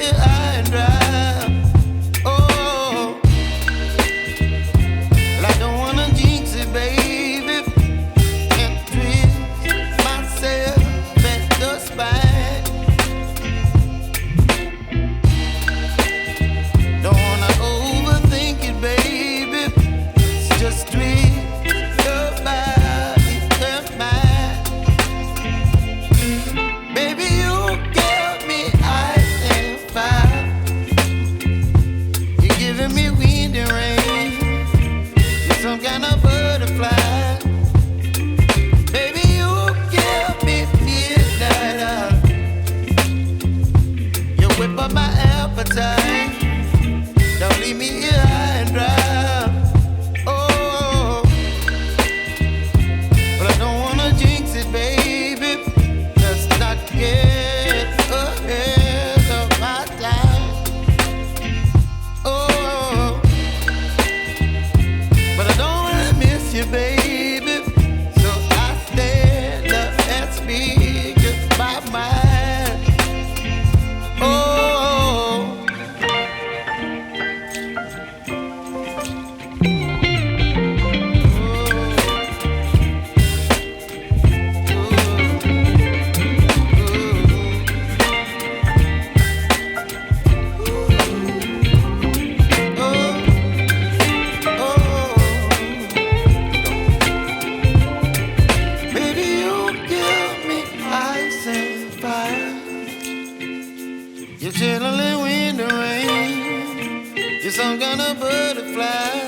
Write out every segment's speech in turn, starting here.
here high and dry. Oh, well, I don't wanna jinx it, baby, and twist myself at the spine. Don't wanna overthink it, baby. It's just twist your body and mine. Baby, you give me ice and fire. You're giving me wind and rain. You're some kind of butterfly. Baby, you give me midnight. You whip up my appetite. Don't leave me here high and dry. Oh, but I don't wanna jinx it, baby. Let's not get ahead of my time. Oh, but I don't wanna miss you, baby. So I stand up and speak just my mind. Oh. Baby, you give me ice and fire. You're channeling wind and rain. You're some kind of butterfly.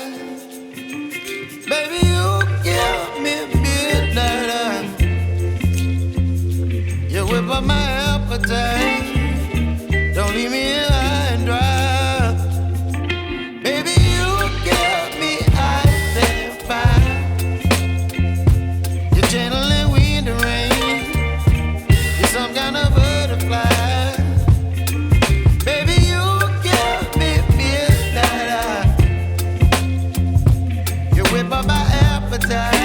Baby, you give me midnight. You whip up my appetite. Don't leave me here high and dry. Baby, you give me ice and fire. You're channeling wind and rain. You're some kind of butterfly. Baby, you give me midnight. You whip up my appetite.